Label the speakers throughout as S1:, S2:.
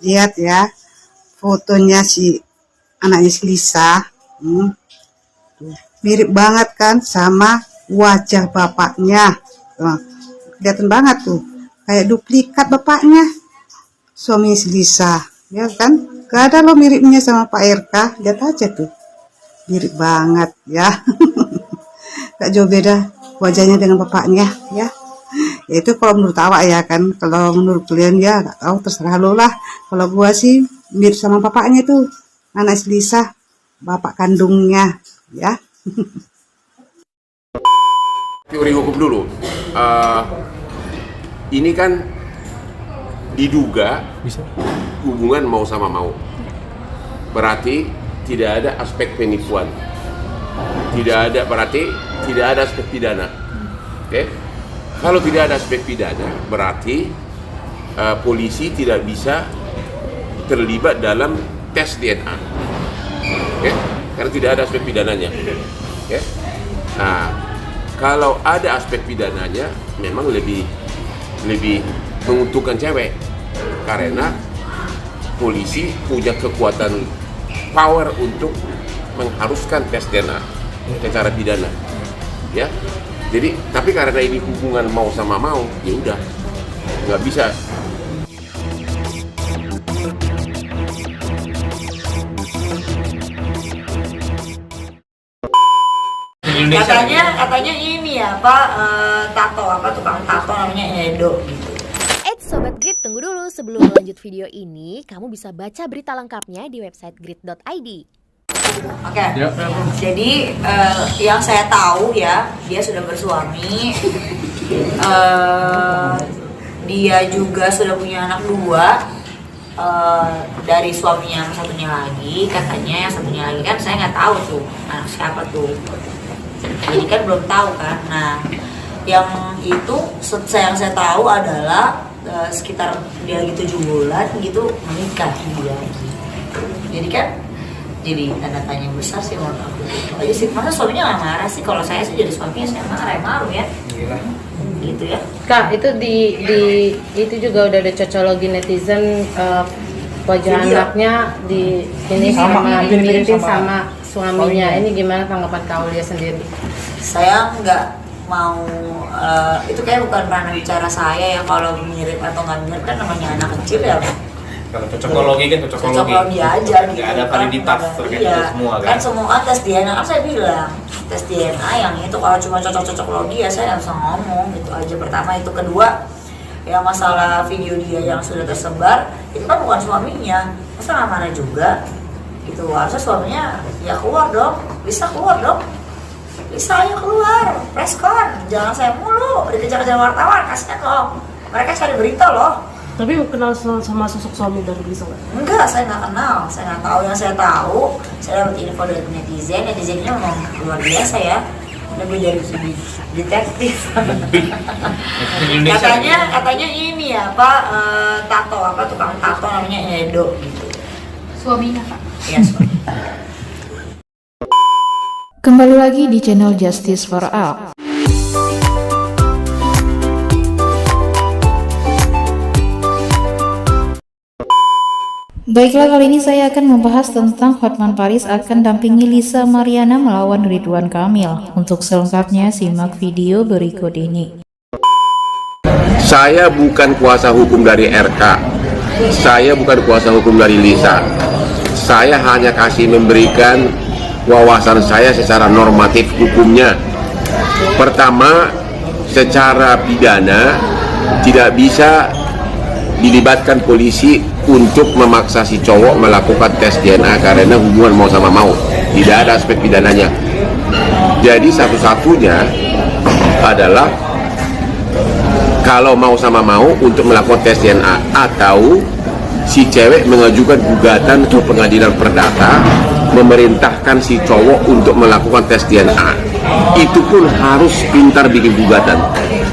S1: Lihat ya, fotonya si anaknya si Lisa. Mirip banget kan sama wajah bapaknya. Tuh, kelihatan banget tuh, kayak duplikat bapaknya, suaminya si Lisa. Ya kan? Gak ada lo miripnya sama Pak RK. Lihat aja tuh, mirip banget ya. Gak jauh beda wajahnya dengan bapaknya ya. Itu kalau menurut awak ya kan. Kalau menurut kalian ya gak tahu, terserah lo lah. Kalau gua sih mirip sama bapaknya tuh, anak si Lisa, bapak kandungnya ya.
S2: Teori hukum dulu. Ini kan diduga hubungan mau sama mau. Berarti tidak ada aspek penipuan. Berarti tidak ada aspek pidana. Oke? Kalau tidak ada aspek pidana, berarti polisi tidak bisa terlibat dalam tes DNA. Oke? Karena tidak ada aspek pidananya. Oke? Nah, kalau ada aspek pidananya, memang lebih menguntungkan cewek, karena polisi punya kekuatan power untuk mengharuskan tes DNA secara pidana, ya. Jadi, tapi karena ini hubungan mau sama mau, ya udah, nggak bisa.
S3: Katanya ini ya Pak, tukang tato namanya Edo gitu.
S4: Sobat Grit, tunggu dulu. Sebelum lanjut video ini, kamu bisa baca berita lengkapnya di website grit.id.
S3: Oke. Jadi yang saya tahu ya, dia sudah bersuami. Dia juga sudah punya anak 2 dari suaminya yang satunya lagi. Katanya yang satunya lagi kan saya nggak tahu tuh anak siapa tuh. Jadi kan belum tahu kan. Nah, yang itu yang saya tahu adalah sekitar dia lagi 7 bulan gitu menikah dia gitu. Jadi kan jadi tanda tanya besar sih menurut aku. Aja sih, masa suaminya nggak marah sih? Kalau saya sih jadi suaminya saya marah, malu ya. Gitu ya.
S5: Kak, itu di itu juga udah ada cocologi netizen wajah anaknya di ini sama dibikin sama suaminya. Ini gimana tanggapan kau dia sendiri?
S3: Saya nggak mau itu kayak bukan ranah bicara saya ya, kalau mirip atau nggak mirip kan namanya anak kecil ya.
S6: Kalau cocokologi kan
S3: cocokologi aja gitu.
S6: Nggak ada validitas terkait itu semua kan.
S3: Kan semua kan tes DNA kan saya bilang tes DNA yang itu kalau cuma cocokologi ya saya langsung ngomong gitu aja. Pertama itu, kedua ya masalah video dia yang sudah tersebar itu kan bukan suaminya, masa nggak marah juga gitu. Harusnya suaminya ya keluar dong, bisa keluar dong. Bisa aja keluar, preskon, jangan saya mulu dikejar-kejar wartawan, kasihan loh. Mereka cari berita loh.
S7: Tapi kenal sama sosok suami dari Lisa nggak?
S3: Enggak, saya nggak kenal, saya nggak tahu. Yang saya tahu, saya dapat info dari netizennya memang luar biasa ya, lebih dari detektif. katanya ini ya Pak, tukang tato namanya Edo gitu.
S8: Suaminya Pak?
S3: Iya, suami.
S8: Kembali lagi di channel Justice for All. Baiklah, kali ini saya akan membahas tentang Hotman Paris akan dampingi Lisa Mariana melawan Ridwan Kamil. Untuk selengkapnya simak video berikut ini.
S2: Saya bukan kuasa hukum dari RK. Saya bukan kuasa hukum dari Lisa. Saya hanya kasih memberikan wawasan saya secara normatif hukumnya. Pertama, secara pidana tidak bisa dilibatkan polisi untuk memaksa si cowok melakukan tes DNA karena hubungan mau sama mau. Tidak ada aspek pidananya. Jadi satu-satunya adalah kalau mau sama mau untuk melakukan tes DNA, atau si cewek mengajukan gugatan ke pengadilan perdata memerintahkan si cowok untuk melakukan tes DNA. Itu pun harus pintar bikin gugatan,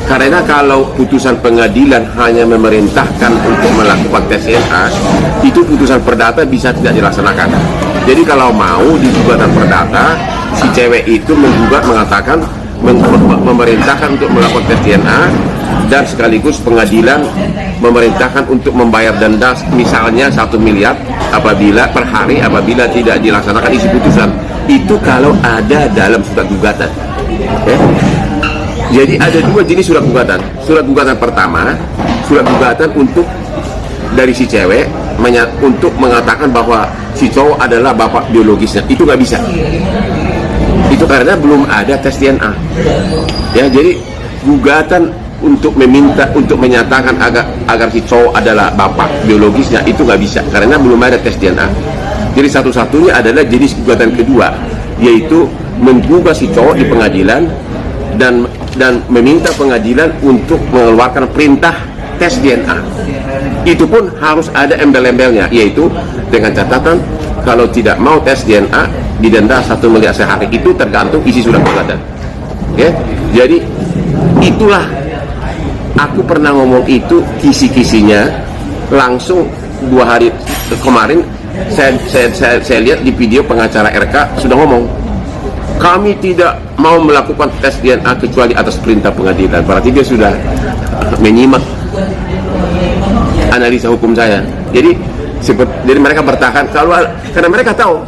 S2: karena kalau putusan pengadilan hanya memerintahkan untuk melakukan tes DNA, itu putusan perdata bisa tidak dilaksanakan. Jadi kalau mau di gugatan perdata, si cewek itu menggugat mengatakan memerintahkan untuk melakukan tes DNA dan sekaligus pengadilan memerintahkan untuk membayar denda misalnya 1 miliar apabila per hari apabila tidak dilaksanakan isi putusan. Itu kalau ada dalam surat gugatan. Jadi ada 2 jenis surat gugatan. Surat gugatan pertama, surat gugatan untuk dari si cewek untuk mengatakan bahwa si cowok adalah bapak biologisnya. Itu nggak bisa. Itu karena belum ada tes DNA. Ya, jadi gugatan untuk menyatakan agar si cowok adalah bapak biologisnya itu nggak bisa karena belum ada tes DNA. Jadi satu-satunya adalah jenis gugatan kedua, yaitu menggugat si cowok di pengadilan dan meminta pengadilan untuk mengeluarkan perintah tes DNA. Itu pun harus ada embel-embelnya, yaitu dengan catatan kalau tidak mau tes DNA didenda 1 miliar sehari. Itu tergantung isi surat gugatan. Oke? Jadi itulah aku pernah ngomong itu kisi-kisinya langsung 2 hari kemarin saya lihat di video pengacara RK sudah ngomong kami tidak mau melakukan tes DNA kecuali atas perintah pengadilan. Berarti dia sudah menyimak analisa hukum saya. Jadi mereka bertahan karena mereka tahu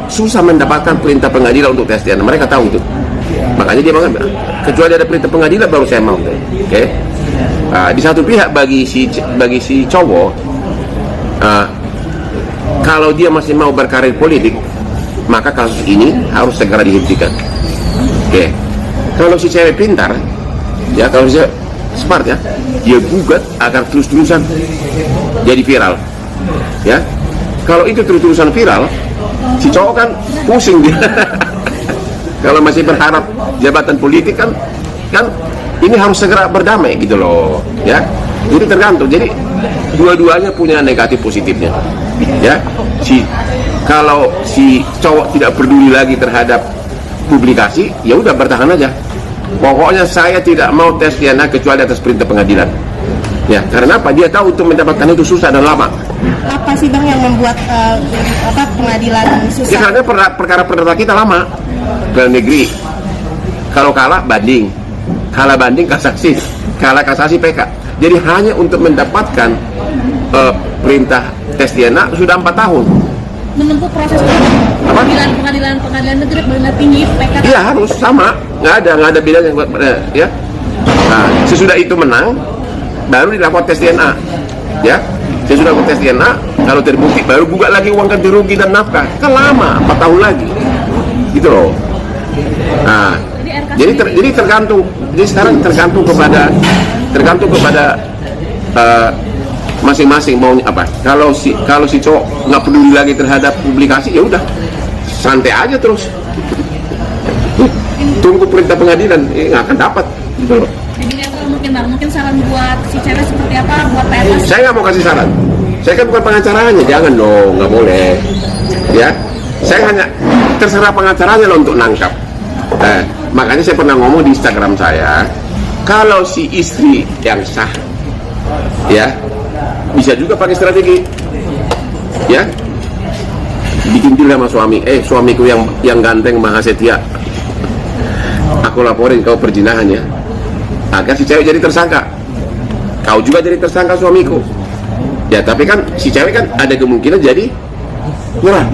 S2: susah mendapatkan perintah pengadilan untuk tes DNA. Mereka tahu itu. Makanya dia bilang kecuali ada perintah pengadilan baru saya mau. Oke? Di satu pihak bagi si cowok kalau dia masih mau berkarir politik maka kasus ini harus segera dihentikan. Oke. Kalau si cewek pintar ya, kalau si smart ya, dia gugat agar terus-terusan jadi viral. Ya. Kalau itu terus-terusan viral, si cowok kan pusing dia. Kalau masih berharap jabatan politik kan ini harus segera berdamai gitu loh, ya. Jadi tergantung. Jadi dua-duanya punya negatif positifnya. Ya. Kalau si cowok tidak peduli lagi terhadap publikasi, ya udah bertahan aja. Pokoknya saya tidak mau tes DNA kecuali atas perintah pengadilan. Ya, karena apa? Dia tahu untuk mendapatkan itu susah dan lama.
S9: Apa sih Bang yang membuat pengadilan susah?
S2: Ya, karena perkara perdata kita lama. Ke negeri. Kalau kalah banding. Kalah banding kasasi. Kalah kasasi PK. Jadi hanya untuk mendapatkan perintah tes DNA sudah 4 tahun.
S9: Menempuh proses pengadilan negeri pengadilan tinggi PK. Iya,
S2: harus sama. Nggak ada bedanya ya. Nah, sesudah itu menang baru dilakukan tes DNA. Ya. Sesudah tes DNA, kalau terbukti baru gugat lagi uang ganti rugi dan nafkah. Kan lama, 4 tahun lagi. Gitu loh. Nah, jadi tergantung. Jadi sekarang tergantung kepada masing-masing maunya apa. Kalau si cowok nggak peduli lagi terhadap publikasi, ya udah santai aja terus. Tunggu perintah pengadilan, nggak akan dapat. Gitu loh.
S9: Jadi mungkin saran buat si cewek seperti apa buat PNS?
S2: Saya nggak mau kasih saran. Saya kan bukan pengacaranya, jangan dong, nggak boleh. Ya, saya hanya terserah pengacaranya loh untuk nangkap. Makanya saya pernah ngomong di Instagram saya, kalau si istri yang sah, ya bisa juga pakai strategi, ya bikin deal sama suami. Suamiku yang ganteng maha setia, aku laporin kau perzinahan ya, agar si cewek jadi tersangka. Kau juga jadi tersangka suamiku. Ya tapi kan si cewek kan ada kemungkinan jadi nyerah.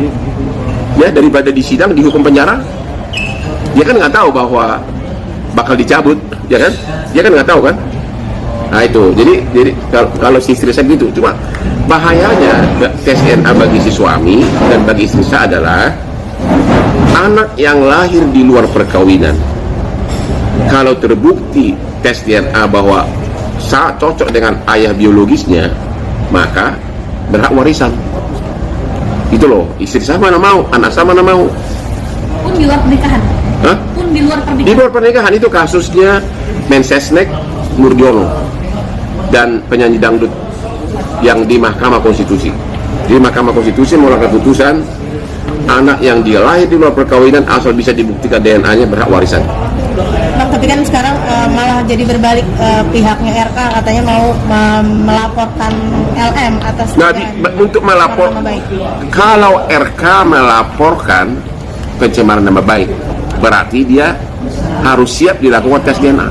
S2: Ya daripada di sidang dihukum penjara, dia kan nggak tahu bahwa bakal dicabut, ya kan? Dia kan nggak tahu kan? Nah itu, jadi kalau si istri saya gitu, cuma bahayanya tes DNA bagi si suami dan bagi istri saya adalah anak yang lahir di luar perkawinan. Kalau terbukti tes DNA bahwa saat cocok dengan ayah biologisnya, maka berhak warisan. Itu loh, istri saya mana mau, anak saya mana mau.
S9: Pun di luar pernikahan.
S2: Hah?
S9: Pun di luar pernikahan.
S2: Di luar pernikahan itu kasusnya Mensesnek Nurdiono dan penyanyi dangdut yang di Mahkamah Konstitusi. Di Mahkamah Konstitusi mengeluarkan keputusan anak yang dia lahir di luar perkawinan asal bisa dibuktikan DNA-nya berhak warisan.
S9: Bang, tapi kan sekarang malah jadi berbalik, pihaknya RK katanya mau melaporkan LM atas
S2: untuk melapor. Kalau RK melaporkan pencemaran nama baik, berarti dia harus siap dilakukan tes DNA.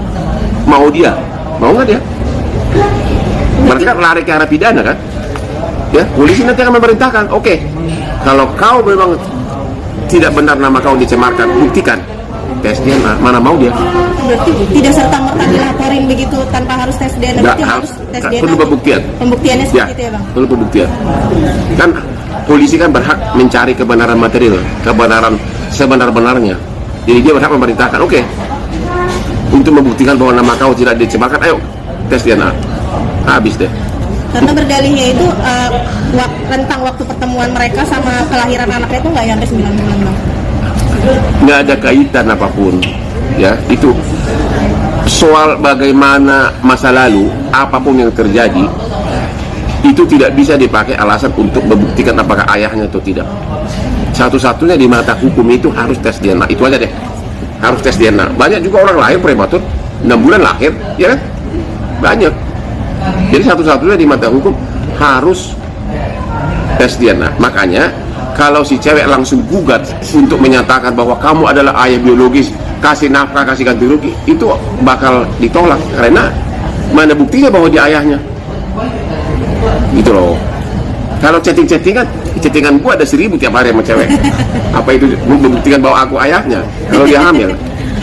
S2: Mau nggak dia? Berarti kan lari ke arah pidana kan? Ya, polisi nanti akan memerintahkan, oke, kalau kau memang tidak benar nama kau dicemarkan, buktikan. Tes DNA, mana mau dia?
S9: Berarti tidak serta-merta dilaporin begitu tanpa harus tes DNA.
S2: Nggak,
S9: Berarti harus tes DNA.
S2: perlu pembuktian.
S9: Pembuktiannya
S2: Ya,
S9: seperti itu ya Bang?
S2: perlu pembuktian. Kan polisi kan berhak mencari kebenaran material, kebenaran sebenar-benarnya. Jadi dia berhak memerintahkan, oke, untuk membuktikan bahwa nama kau tidak dicemarkan, ayo tes DNA. Habis deh.
S9: Karena berdalihnya itu rentang waktu pertemuan mereka sama kelahiran anaknya itu nggak sampai 9 bulan Bang.
S2: Nggak ada kaitan apapun, ya. Itu soal bagaimana masa lalu, apapun yang terjadi, itu tidak bisa dipakai alasan untuk membuktikan apakah ayahnya atau tidak. Satu-satunya di mata hukum itu harus tes DNA, itu aja deh, harus tes DNA. Banyak juga orang lahir prematur 6 bulan lahir, ya kan, banyak. Jadi satu-satunya di mata hukum harus tes DNA. Makanya kalau si cewek langsung gugat untuk menyatakan bahwa kamu adalah ayah biologis, kasih nafkah, kasih ganti rugi, itu bakal ditolak karena mana buktinya bahwa dia ayahnya. Gitu loh. Kalau chattingan gua ada 1000 tiap hari sama cewek. Apa itu membuktikan bahwa aku ayahnya kalau dia hamil?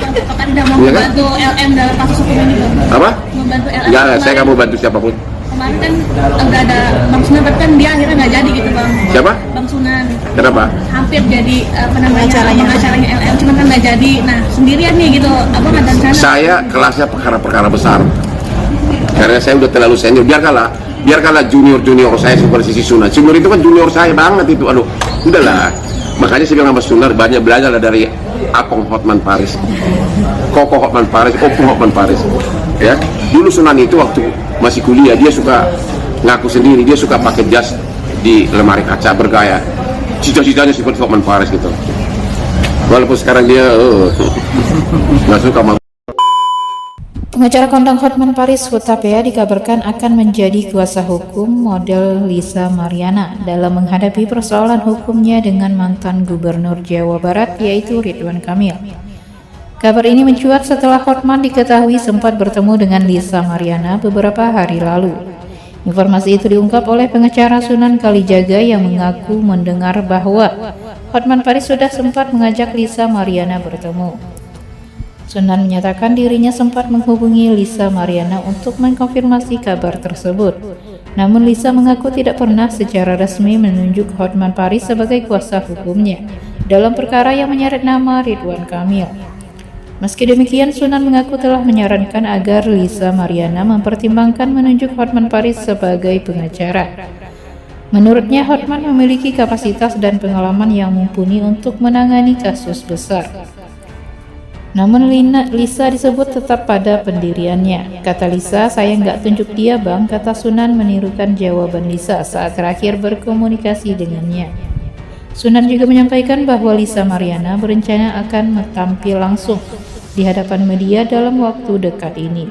S9: Apakah tidak mau
S2: Iya kan?
S9: membantu LM dalam kasus hukum ini Bang?
S2: Apa?
S9: Membantu LM.
S2: Enggak, saya nggak mau bantu siapapun.
S9: Kemarin kan udah ada Bang Sunan, tapi kan dia akhirnya nggak jadi gitu Bang.
S2: Siapa?
S9: Bang Sunan.
S2: Kenapa?
S9: Hampir jadi pengacaranya LM, cuman kan nggak jadi. Nah sendirian nih gitu, Abang ada rencana?
S2: Saya kelasnya perkara-perkara besar. Karena saya udah terlalu senior. Biarkanlah junior saya seperti si Sunan. Junior itu kan junior saya banget itu. Aduh, udahlah. Makanya saya bilang sama Sunan, banyak belajar dari Apong Hotman Paris, Koko Hotman Paris, Opung Hotman Paris. Ya, dulu Sunan itu waktu masih kuliah dia suka ngaku sendiri, dia suka pakai jas di lemari kaca bergaya. Cita-citanya seperti Hotman Paris gitu. Walaupun sekarang dia nggak suka sama.
S8: Pengacara kondang Hotman Paris Hutapea dikabarkan akan menjadi kuasa hukum model Lisa Mariana dalam menghadapi persoalan hukumnya dengan mantan gubernur Jawa Barat yaitu Ridwan Kamil. Kabar ini mencuat setelah Hotman diketahui sempat bertemu dengan Lisa Mariana beberapa hari lalu. Informasi itu diungkap oleh pengacara Sunan Kalijaga yang mengaku mendengar bahwa Hotman Paris sudah sempat mengajak Lisa Mariana bertemu. Sunan menyatakan dirinya sempat menghubungi Lisa Mariana untuk mengkonfirmasi kabar tersebut. Namun Lisa mengaku tidak pernah secara resmi menunjuk Hotman Paris sebagai kuasa hukumnya dalam perkara yang menyeret nama Ridwan Kamil. Meski demikian, Sunan mengaku telah menyarankan agar Lisa Mariana mempertimbangkan menunjuk Hotman Paris sebagai pengacara. Menurutnya, Hotman memiliki kapasitas dan pengalaman yang mumpuni untuk menangani kasus besar. Namun Lisa disebut tetap pada pendiriannya. Kata Lisa, saya nggak tunjuk dia bang, kata Sunan menirukan jawaban Lisa saat terakhir berkomunikasi dengannya. Sunan juga menyampaikan bahwa Lisa Mariana berencana akan tampil langsung di hadapan media dalam waktu dekat ini.